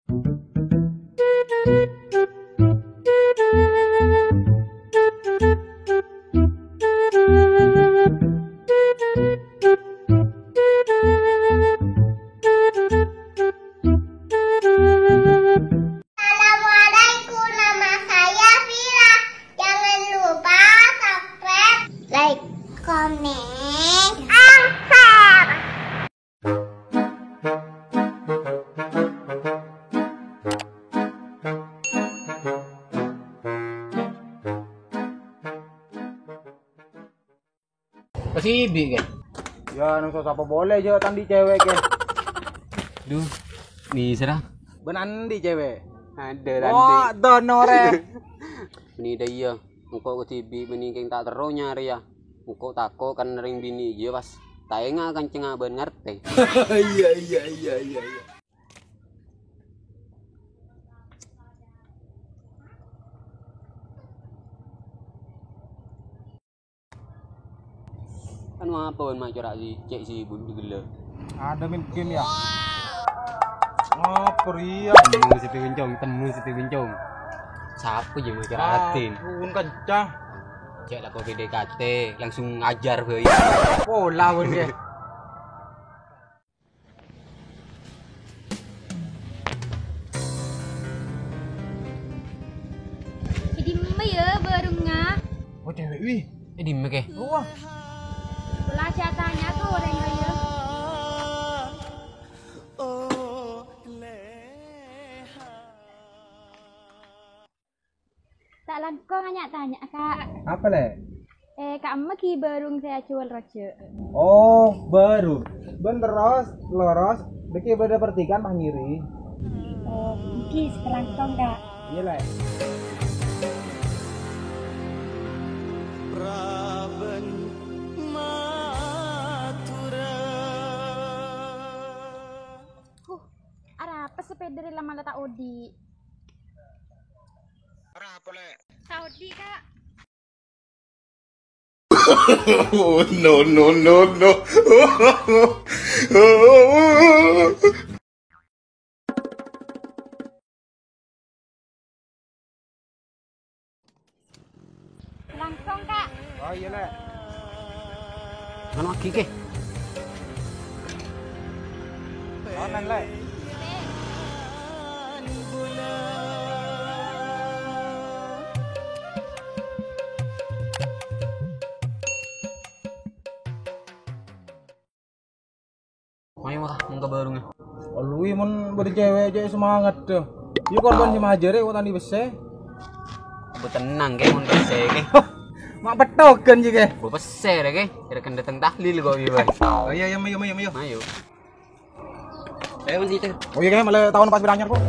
Assalamualaikum, nama saya Vira. Jangan lupa subscribe, like, komen, share. Pasibi ke? Ya, nang apa boleh je tandi cewek ke. Duh, ni serah. Benandi cewek. Ada Oh, donore. Ini dah iya. Engkau tibi meningking tak terus nyari ya. Engkau tako kan ring bini iya pas. Taenga kan cengaban ngerti. Iya. Kan apa kan macam si cek si bun gila. Ada min game ya. Oh, pria. Temu situ bincong. Siapa je macam atin? Pun kencang. Cek lah kau PDKT langsung ngajar be. Pola pun ke. Jadi mama ya baru ngah. Oh, cewek wih. Di mek ke? Wah. Setelah saya tanya tuh orang ya. Tak langkong tanya kak. Apa le? Kak Amma ki barung saya jual rojo. Oh, baru. Bener loros. Beki beda pertikan mah ngiri. Oh, ki sekelangkong kak. Iya le. Ada apa sepeda di lama tak Odi? Apa le? Tak Odi kak. Oh, no. Langkong kak. Oh, iya le. Mana lagi ke? Onan le. Mayo mah mun ka barungnya. Oh, lui mun beri cewek semangat tuh. Iya korban si majere kok tandi bese. Bu tenang ke mun pese ke. Mak betoken ji ke. Bu pese re ke. Kira kan datang tahlil kok ieu. Oh iya, mayo. Ayo. Ayo mun situ. Oh iya, malah tahun pas beranyar kok.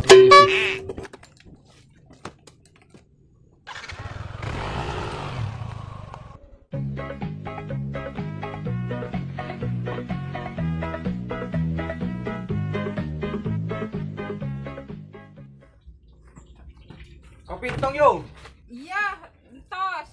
Kopi tong yo. Iya, entos.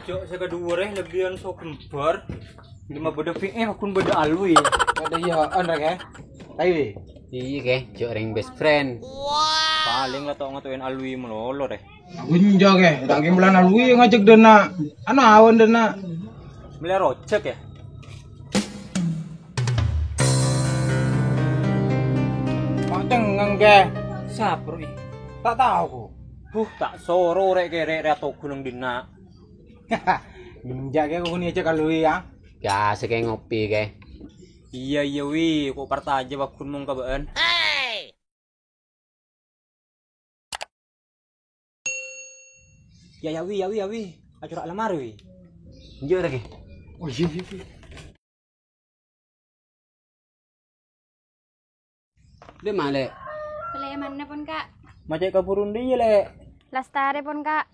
Cok saya kedua lebihan so kembar. Lima beda akun beda alwi. Ada iya on rek ya. Ayo. Iya ke, jok ring best friend. Paling lah tau ngatuin alwi melolo deh. Unja ke, tak bulan alwi ngajak dena. Anu awan dena. Beli rocek ya. Pak cengang ke. Sapro ih. Tak tahu ku. Tak soro rek atau gunung dina. Minjak ke aku ni aja alwi ya. Biasa ke ngopi ke. Iya wi, kok parta aja wakun mong kabaan. Ya wi. Acurak lamar wi. Njok re ke. Oh iya. Dia male. Beli mana pun kak. Macam ke Burundi ya le. Lestari pun kak.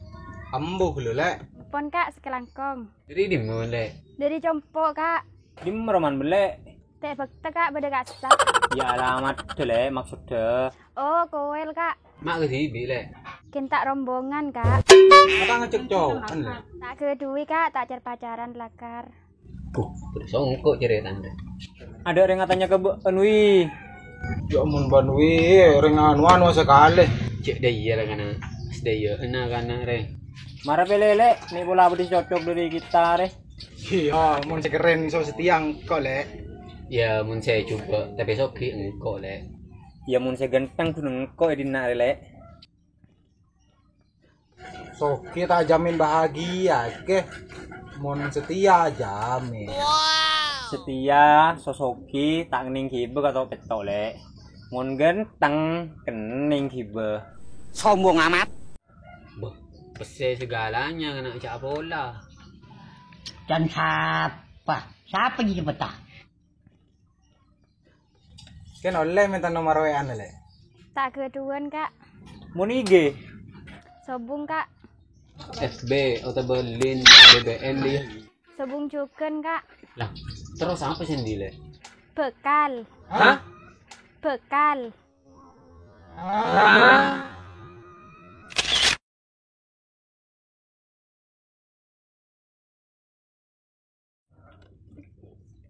Ambo gelo le. Pun kak sekelangkong. Jadi di male. Dari Compok kak. Di meroman bele. Tek bekta kak beda kasar. Ya alamat deh maksudnya. Oh koel kak. Mak ke tibi le. Kinta rombongan kak. Kita ngecek cowok kan le. Tak kedui kak tak cer pacaran lakar. Terus ongko ceritanya. Ada orang katanya ke Anwi. Ya ampun banwi, ringan anu sekali. Cek daya lah kana. Daya enak kana re. Marah pelele, nih bola bedis cocok dari kita re. Iya, mun sekeren iso setiang kok lek. Ya mun saya coba tapi soki engko le. Ya mun saya ganteng kudu engko edina le. So kita jamin bahagia, ke? Mun setia jamin. Setia sosoki tak kening kibe atau petole. Mun ganteng kening kibe. Sombong amat. Bah, pese segalanya kena cak bola. Dan siapa? Siapa gitu betah? Kan oleh minta nomor WA le. Tak keduan kak. Mun IG. Sobung kak. FB atau Berlin BBM dia. Sobung cuken kak. Lah, terus apa sih le? Bekal. Hah? Bekal.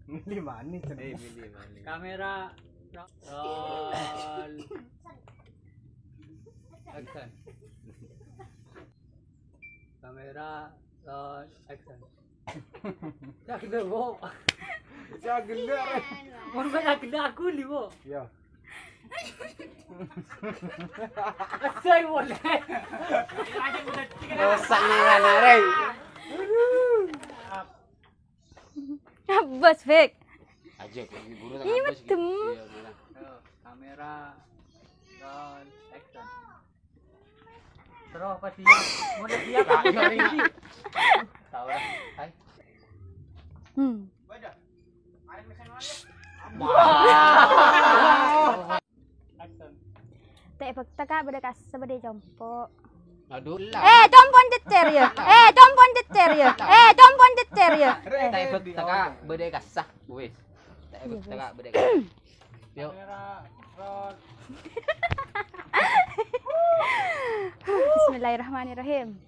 Milih manis. Kamera roll. Action. Kamera roll action. Sakit dah, Bo. Sakit dah. Mun sakit dah aku li, Bo. Iya. Asai boleh. Rosak na re. Bos Fik. Aja guru Iya betul. Kamera roll action. Terus apa siap? Mau siap tak ini. Tahu dah. Hai. Tek bekta kak beda kasar beda jompo. Aduh lah. Jompon jecer ya. Jompon jecer ya. Jompon jecer ya. Tak taka bede kasah wis. Tak taka bede kasah. Yuk. Bismillahirrahmanirrahim.